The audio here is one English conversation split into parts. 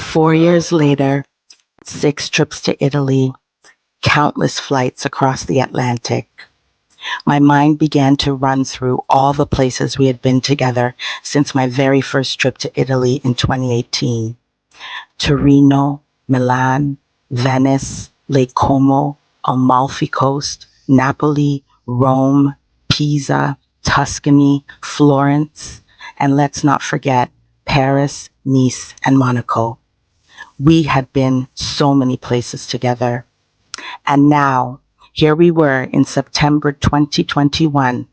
4 years later, 6 trips to Italy, countless flights across the Atlantic, my mind began to run through all the places we had been together since my very first trip to Italy in 2018. Torino, Milan, Venice, Lake Como, Amalfi Coast, Napoli, Rome, Pisa, Tuscany, Florence, and let's not forget Paris, Nice, and Monaco. We had been so many places together. And now, here we were in September 2021,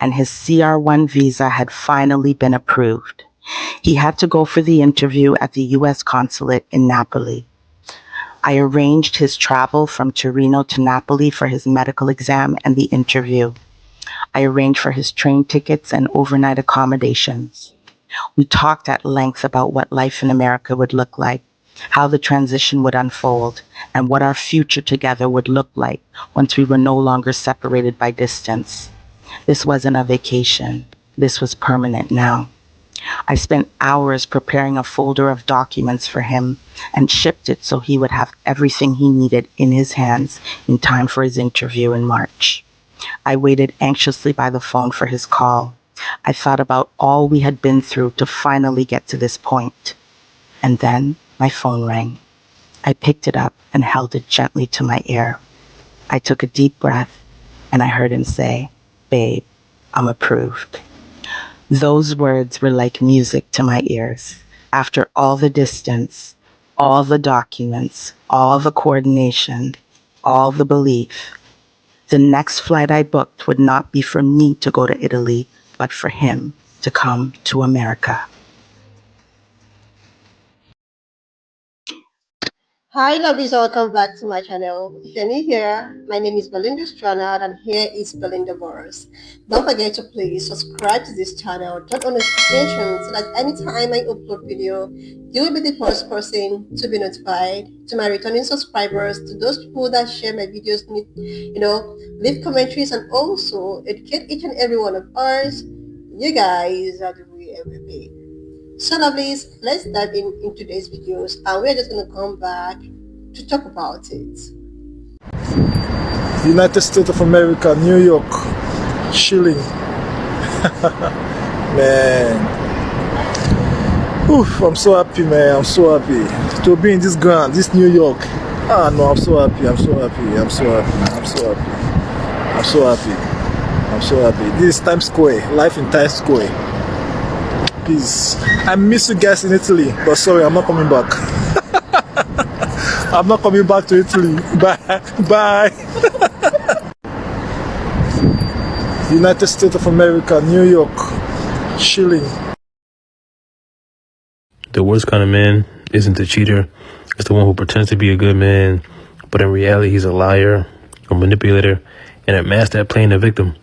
and his CR1 visa had finally been approved. He had to go for the interview at the US consulate in Napoli. I arranged his travel from Torino to Napoli for his medical exam and the interview. I arranged for his train tickets and overnight accommodations. We talked at length about what life in America would look like, how the transition would unfold, and what our future together would look like once we were no longer separated by distance. This wasn't a vacation. This was permanent now. I spent hours preparing a folder of documents for him and shipped it so he would have everything he needed in his hands in time for his interview in March. I waited anxiously by the phone for his call. I thought about all we had been through to finally get to this point. And then my phone rang. I picked it up and held it gently to my ear. I took a deep breath and I heard him say, "Babe, I'm approved." Those words were like music to my ears. After all the distance, all the documents, all the coordination, all the belief, the next flight I booked would not be for me to go to Italy, but for him to come to America. Hi, lovies, welcome back to my channel. If you're new here, my name is Belinda Strana and here is Belinda Boros. Don't forget to please subscribe to this channel, turn on notifications so that anytime I upload video, you will be the first person to be notified. To my returning subscribers, to those people that share my videos, leave commentaries and also educate each and every one of us. You guys are the real MVP. So lovelies, let's dive in today's videos and we're just going to come back to talk about it. United States of America, New York, shilling. Man. Oof, I'm so happy, man. I'm so happy to be in this ground, this New York. Ah, no, I'm so happy. I'm so happy. I'm so happy. I'm so happy. I'm so happy. I'm so happy. This is Times Square, life in Times Square. Please, I miss you guys in Italy, but sorry, I'm not coming back. I'm not coming back to Italy. Bye. Bye. United States of America, New York, shilling. The worst kind of man isn't the cheater. It's the one who pretends to be a good man, but in reality he's a liar, a manipulator, and a master at playing the victim.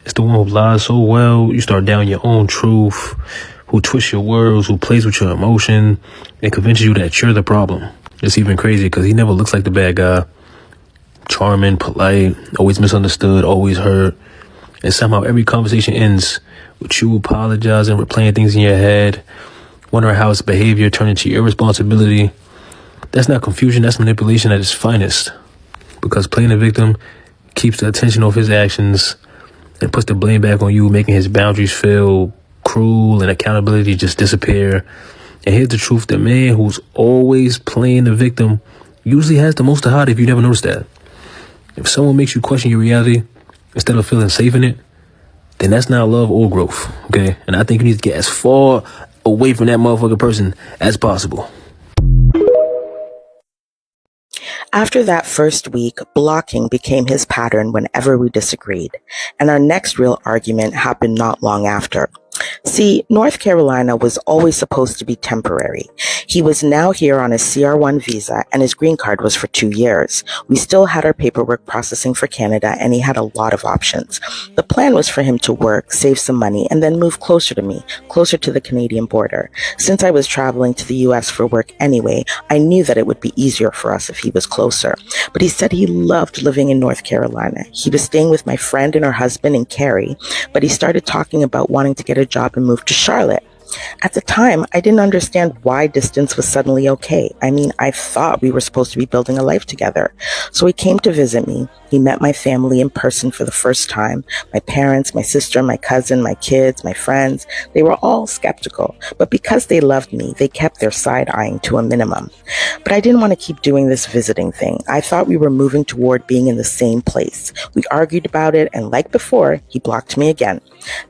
It's the one who lies so well, you start doubting your own truth, who twists your words, who plays with your emotion, and convinces you that you're the problem. It's even crazy because he never looks like the bad guy. Charming, polite, always misunderstood, always hurt. And somehow every conversation ends with you apologizing, replaying things in your head, wondering how his behavior turned into your responsibility. That's not confusion, that's manipulation at its finest. Because playing the victim keeps the attention off his actions and puts the blame back on you, making his boundaries feel cruel and accountability just disappear. And here's the truth, the man who's always playing the victim usually has the most to hide if you never noticed that. If someone makes you question your reality instead of feeling safe in it, then that's not love or growth, okay? And I think you need to get as far away from that motherfucking person as possible. After that first week, blocking became his pattern whenever we disagreed, and our next real argument happened not long after. See, North Carolina was always supposed to be temporary. He was now here on his CR1 visa and his green card was for 2 years. We still had our paperwork processing for Canada and he had a lot of options. The plan was for him to work, save some money, and then move closer to me, closer to the Canadian border. Since I was traveling to the US for work anyway, I knew that it would be easier for us if he was closer. But he said he loved living in North Carolina. He was staying with my friend and her husband in Cary, but he started talking about wanting to get a job and move to Charlotte. At the time, I didn't understand why distance was suddenly okay. I mean, I thought we were supposed to be building a life together. So he came to visit me. He met my family in person for the first time. My parents, my sister, my cousin, my kids, my friends. They were all skeptical. But because they loved me, they kept their side-eyeing to a minimum. But I didn't want to keep doing this visiting thing. I thought we were moving toward being in the same place. We argued about it, and like before, he blocked me again.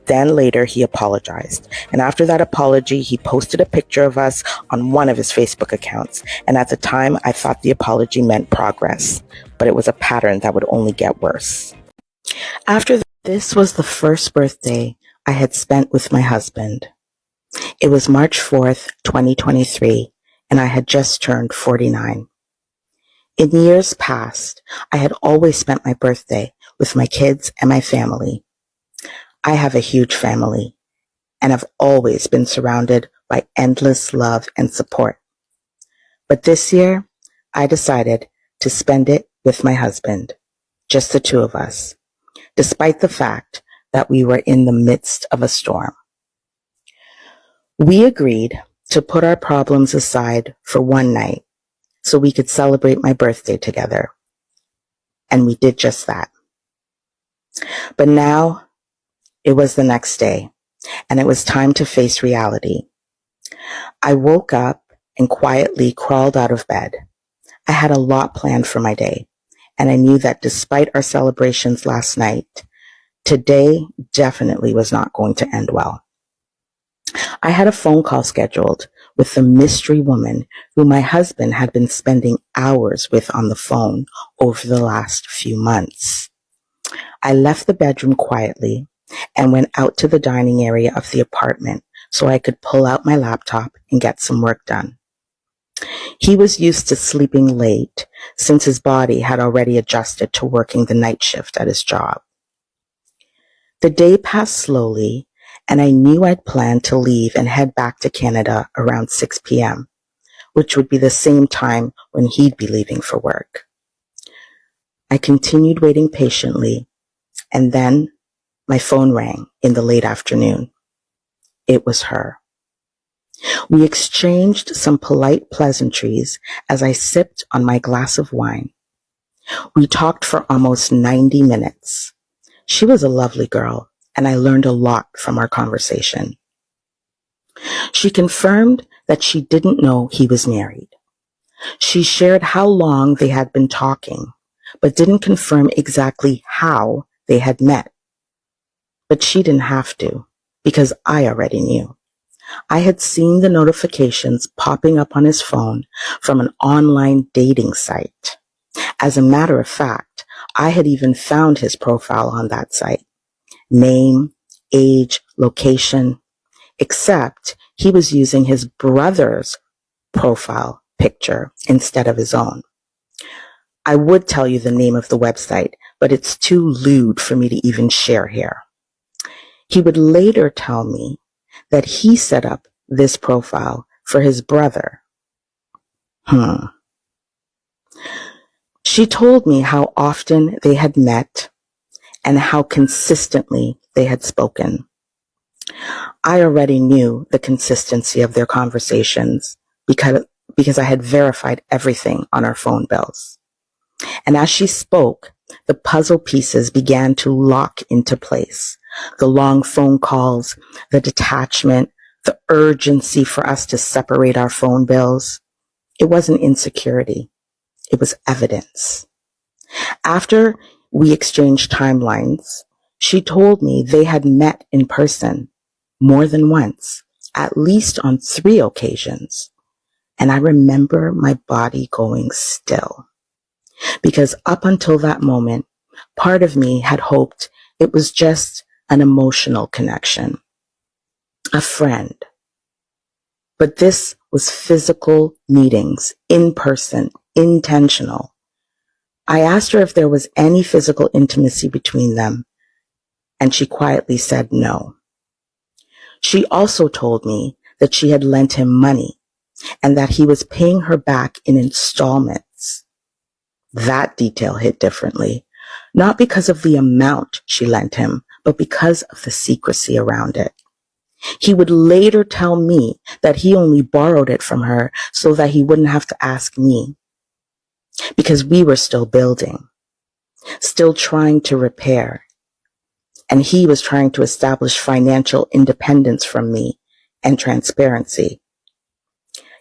Then later, he apologized. And after that apology, he posted a picture of us on one of his Facebook accounts. And at the time, I thought the apology meant progress. But it was a pattern that would only get worse. This was the first birthday I had spent with my husband. It was March 4th, 2023, and I had just turned 49. In years past, I had always spent my birthday with my kids and my family. I have a huge family and have always been surrounded by endless love and support. But this year, I decided to spend it with my husband, just the two of us, despite the fact that we were in the midst of a storm. We agreed to put our problems aside for one night so we could celebrate my birthday together. And we did just that. But now it was the next day, and it was time to face reality. I woke up and quietly crawled out of bed. I had a lot planned for my day, and I knew that despite our celebrations last night, today definitely was not going to end well. I had a phone call scheduled with the mystery woman who my husband had been spending hours with on the phone over the last few months. I left the bedroom quietly and went out to the dining area of the apartment so I could pull out my laptop and get some work done. He was used to sleeping late since his body had already adjusted to working the night shift at his job. The day passed slowly, and I knew I'd planned to leave and head back to Canada around 6 p.m., which would be the same time when he'd be leaving for work. I continued waiting patiently, and then my phone rang in the late afternoon. It was her. We exchanged some polite pleasantries as I sipped on my glass of wine. We talked for almost 90 minutes. She was a lovely girl, and I learned a lot from our conversation. She confirmed that she didn't know he was married. She shared how long they had been talking, but didn't confirm exactly how they had met. But she didn't have to, because I already knew. I had seen the notifications popping up on his phone from an online dating site. As a matter of fact, I had even found his profile on that site. Name, age, location, except he was using his brother's profile picture instead of his own. I would tell you the name of the website, but it's too lewd for me to even share here. He would later tell me that he set up this profile for his brother. She told me how often they had met and how consistently they had spoken. I already knew the consistency of their conversations because I had verified everything on our phone bills. And as she spoke, the puzzle pieces began to lock into place. The long phone calls, the detachment, the urgency for us to separate our phone bills. It wasn't insecurity. It was evidence. After we exchanged timelines, she told me they had met in person more than once, at least on 3 occasions. And I remember my body going still. Because up until that moment, part of me had hoped it was just an emotional connection, a friend. But this was physical meetings, in person, intentional. I asked her if there was any physical intimacy between them, and she quietly said no. She also told me that she had lent him money and that he was paying her back in installments. That detail hit differently, not because of the amount she lent him, but because of the secrecy around it. He would later tell me that he only borrowed it from her so that he wouldn't have to ask me, because we were still building, still trying to repair, and he was trying to establish financial independence from me and transparency.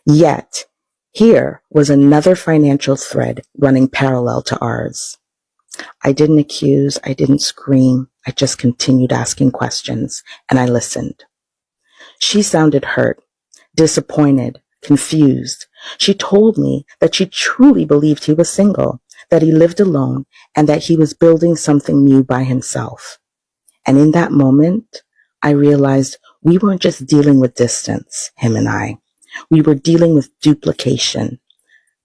Yet, here was another financial thread running parallel to ours. I didn't accuse, I didn't scream, I just continued asking questions, and I listened. She sounded hurt, disappointed, confused. She told me that she truly believed he was single, that he lived alone, and that he was building something new by himself. And in that moment, I realized we weren't just dealing with distance, him and I. We were dealing with duplication,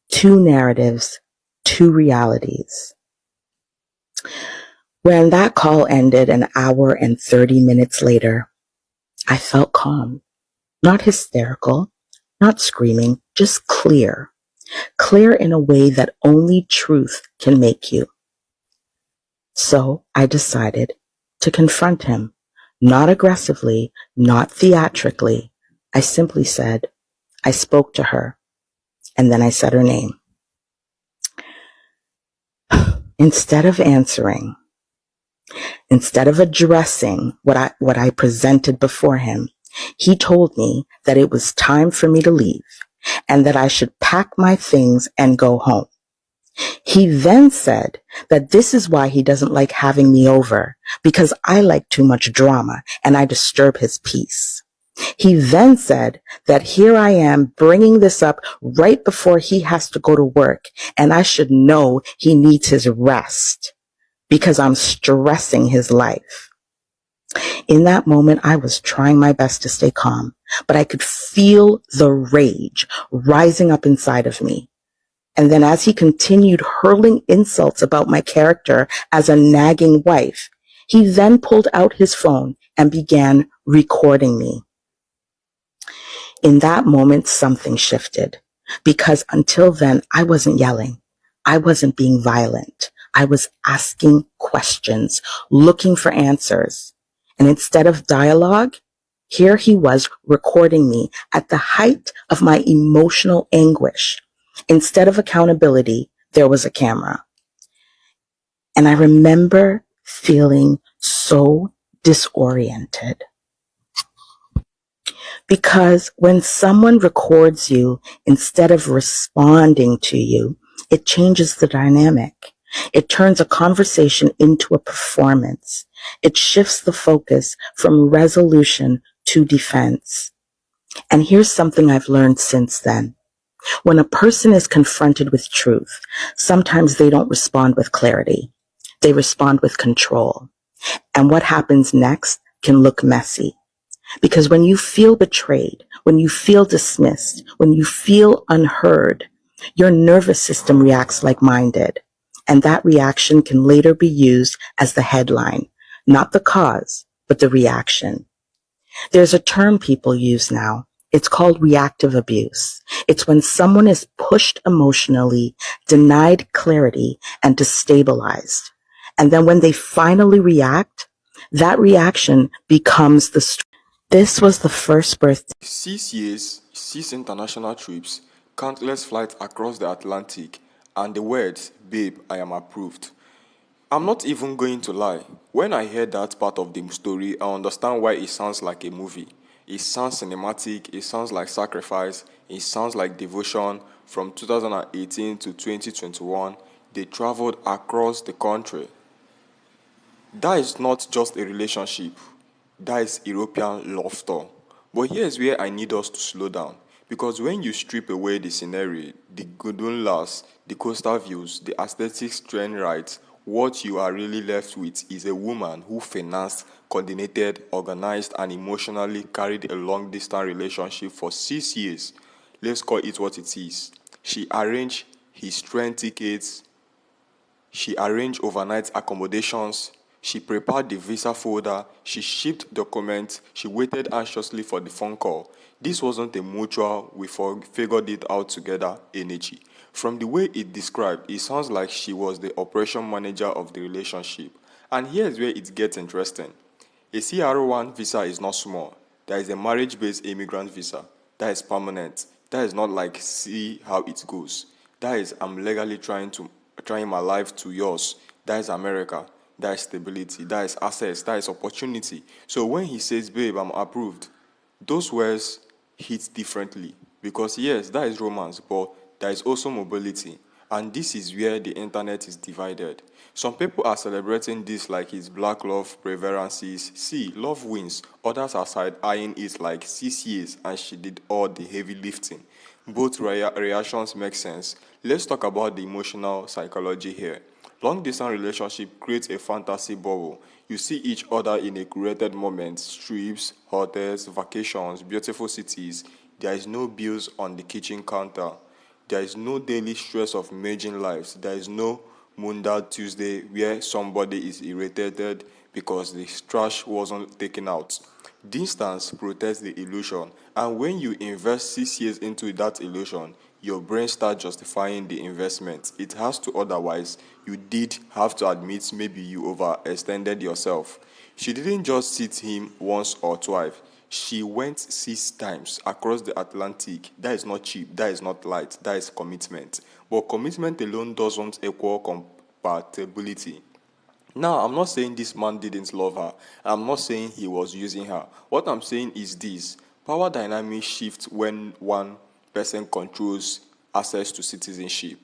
two narratives, two realities. When that call ended an hour and 30 minutes later, I felt calm, not hysterical, not screaming, just clear. Clear in a way that only truth can make you. So I decided to confront him, not aggressively, not theatrically. I simply said, I spoke to her, and then I said her name. Instead of answering, instead of addressing what I presented before him, he told me that it was time for me to leave and that I should pack my things and go home. He then said that this is why he doesn't like having me over, because I like too much drama and I disturb his peace. He then said that here I am bringing this up right before he has to go to work, and I should know he needs his rest because I'm stressing his life. In that moment, I was trying my best to stay calm, but I could feel the rage rising up inside of me. And then as he continued hurling insults about my character as a nagging wife, he then pulled out his phone and began recording me. In that moment, something shifted, because until then, I wasn't yelling. I wasn't being violent. I was asking questions, looking for answers. And instead of dialogue, here he was recording me at the height of my emotional anguish. Instead of accountability, there was a camera. And I remember feeling so disoriented. Because when someone records you instead of responding to you, it changes the dynamic. It turns a conversation into a performance. It shifts the focus from resolution to defense. And here's something I've learned since then. When a person is confronted with truth, sometimes they don't respond with clarity. They respond with control. And what happens next can look messy. Because when you feel betrayed, when you feel dismissed, when you feel unheard, your nervous system reacts like mine did. And that reaction can later be used as the headline, not the cause, but the reaction. There's a term people use now. It's called reactive abuse. It's when someone is pushed emotionally, denied clarity, and destabilized. And then when they finally react, that reaction becomes the This was the first birthday. 6 years, 6 international trips, countless flights across the Atlantic, and the words, babe, I am approved. I'm not even going to lie. When I heard that part of the story, I understand why it sounds like a movie. It sounds cinematic, it sounds like sacrifice, it sounds like devotion. From 2018 to 2021, they traveled across the country. That is not just a relationship. That is European love story. But here's where I need us to slow down. Because when you strip away the scenery, the gondolas, the coastal views, the aesthetic train rides, what you are really left with is a woman who financed, coordinated, organized, and emotionally carried a long distance relationship for 6 years. Let's call it what it is. She arranged his train tickets, she arranged overnight accommodations, she prepared the visa folder, she shipped documents, she waited anxiously for the phone call. This wasn't a mutual, we figured it out together energy. From the way it described, it sounds like she was the operation manager of the relationship. And here's where it gets interesting. A CR1 visa is not small. There is a marriage-based immigrant visa. That is permanent. That is not like see how it goes. That is I'm legally trying my life to yours. That is America. That is stability. That is access. That is opportunity. So when he says, babe, I'm approved, those words hit differently because yes, that is romance, but there is also mobility. And this is where the internet is divided. Some people are celebrating this like it's black love preferences. See, love wins. Others are side eyeing it like 6 years and she did all the heavy lifting. Both reactions make sense. Let's talk about the emotional psychology here. Long distance relationship creates a fantasy bubble. You see each other in a curated moment, trips, hotels, vacations, beautiful cities. There is no bills on the kitchen counter. There is no daily stress of merging lives. There is no Munda Tuesday where somebody is irritated because the trash wasn't taken out. Distance protects the illusion, and when you invest 6 years into that illusion, your brain starts justifying the investment. It has to, otherwise, you did have to admit maybe you overextended yourself. She didn't just see him once or twice. She went 6 times across the Atlantic. That is not cheap. That is not light. That is commitment. But commitment alone doesn't equal compatibility. Now, I'm not saying this man didn't love her. I'm not saying he was using her. What I'm saying is this: power dynamics shift when one person controls access to citizenship.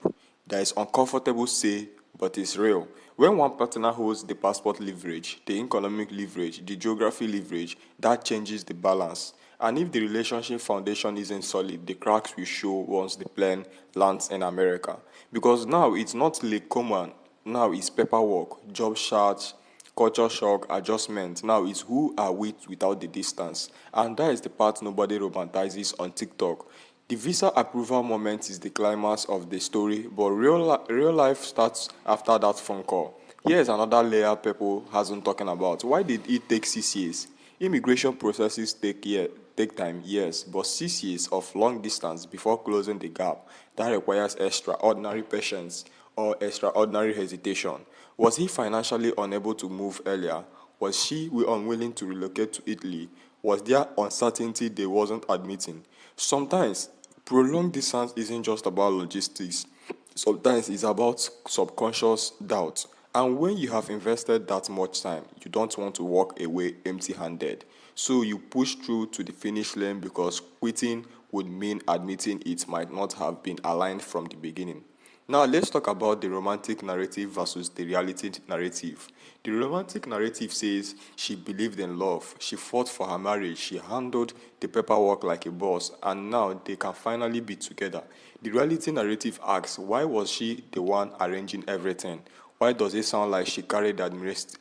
There is uncomfortable say, but it's real. When one partner holds the passport leverage, the economic leverage, the geography leverage, that changes the balance. And if the relationship foundation isn't solid, the cracks will show once the plane lands in America. Because now it's not Lake Coman, now it's paperwork, job search, culture shock, adjustment. Now it's who are we without the distance. And that is the part nobody romanticizes on TikTok. The visa approval moment is the climax of the story, but real life starts after that phone call. Here's another layer people hasn't talking about. Why did it take 6 years? Immigration processes take time, yes, but 6 years of long distance before closing the gap, that requires extraordinary patience or extraordinary hesitation. Was he financially unable to move earlier? Was she unwilling to relocate to Italy? Was there uncertainty they wasn't admitting? Sometimes, prolonged distance isn't just about logistics. Sometimes it's about subconscious doubt. And when you have invested that much time, you don't want to walk away empty handed. So you push through to the finish line because quitting would mean admitting it might not have been aligned from the beginning. Now, let's talk about the romantic narrative versus the reality narrative. The romantic narrative says she believed in love, she fought for her marriage, she handled the paperwork like a boss, and now they can finally be together. The reality narrative asks, why was she the one arranging everything? Why does it sound like she carried the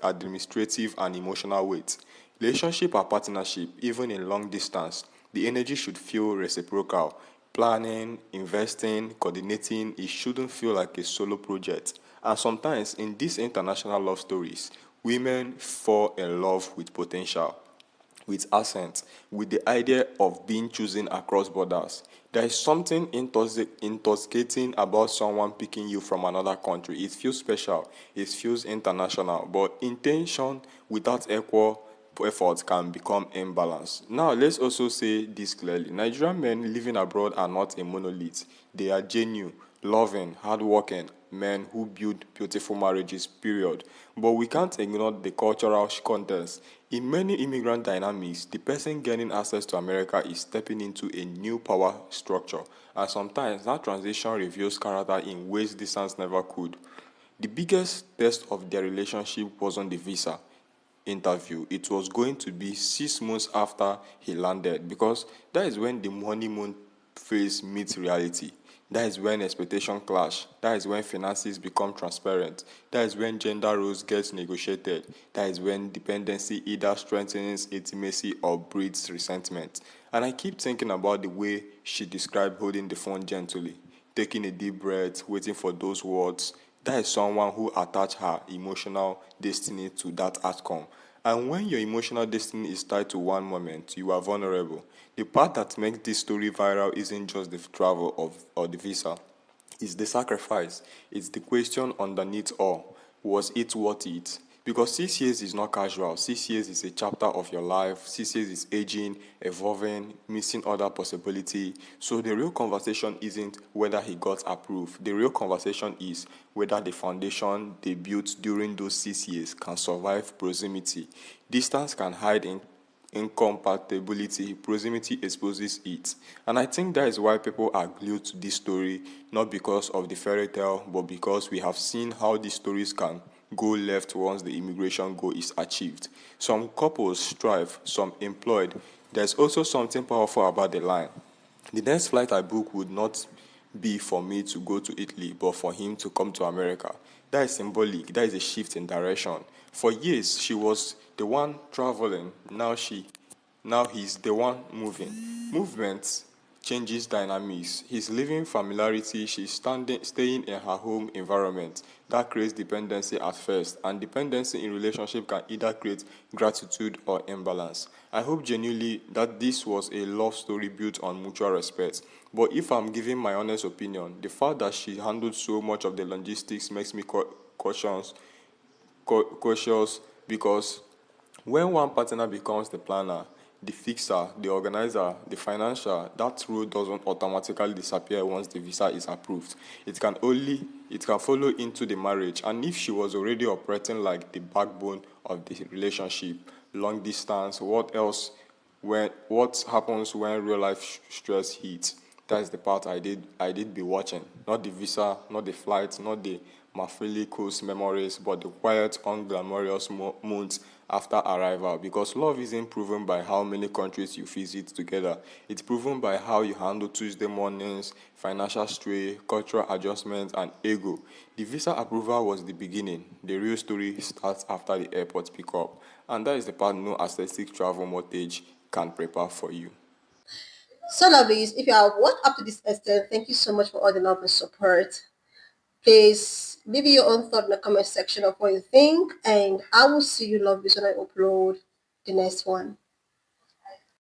administrative and emotional weight? Relationship or partnership, even in long distance, the energy should feel reciprocal. Planning, investing, coordinating, it shouldn't feel like a solo project. And sometimes in these international love stories, women fall in love with potential, with accent, with the idea of being chosen across borders. There is something intoxicating about someone picking you from another country. It feels special, it feels international, but intention without equal effort can become imbalanced. Now, let's also say this clearly: Nigerian men living abroad are not a monolith, they are genuine, loving, hardworking men who build beautiful marriages, period. But we can't ignore the cultural context. In many immigrant dynamics, the person gaining access to America is stepping into a new power structure, and sometimes that transition reveals character in ways distance never could. The biggest test of their relationship wasn't the visa interview. It was going to be 6 months after he landed because that is when the honeymoon phase meets reality. That is when expectation clash. That is when finances become transparent. That is when gender roles get negotiated. That is when dependency either strengthens intimacy or breeds resentment. And I keep thinking about the way she described holding the phone gently, taking a deep breath, waiting for those words. That is someone who attached her emotional destiny to that outcome. And when your emotional destiny is tied to one moment, you are vulnerable. The part that makes this story viral isn't just the travel or the visa, it's the sacrifice. It's the question underneath all: was it worth it? Because 6 years is not casual. 6 years is a chapter of your life. 6 years is aging, evolving, missing other possibility. So the real conversation isn't whether he got approved. The real conversation is whether the foundation they built during those 6 years can survive proximity. Distance can hide in incompatibility, proximity exposes it. And I think that is why people are glued to this story, not because of the fairy tale, but because we have seen how these stories can go left once the immigration goal is achieved. Some couples strive, some employed. There's also something powerful about the line. The next flight I book would not be for me to go to Italy, but for him to come to America. That is symbolic. That is a shift in direction. For years, she was the one traveling. Now he's the one moving. Movement changes dynamics. He's leaving familiarity. She's staying in her home environment. That creates dependency at first, and dependency in relationship can either create gratitude or imbalance. I hope genuinely that this was a love story built on mutual respect. But if I'm giving my honest opinion, the fact that she handled so much of the logistics makes me cautious, cautious because when one partner becomes the planner, the fixer, the organizer, the financier, that role doesn't automatically disappear once the visa is approved. It can follow into the marriage. And if she was already operating like the backbone of the relationship, long distance, what happens when real life stress hits? That's the part I did be watching. Not the visa, not the flight, not the Mafili coast memories, but the quiet, unglamorous months after arrival. Because love isn't proven by how many countries you visit together. It's proven by how you handle Tuesday mornings, financial stray, cultural adjustments, and ego. The visa approval was the beginning. The real story starts after the airport pickup. And that is the part no aesthetic travel mortgage can prepare for you. So, lovies, if you have watched up to this extent, thank you so much for all the love and support. Please leave your own thought in the comment section of what you think, and I will see you, lovies, when I upload the next one.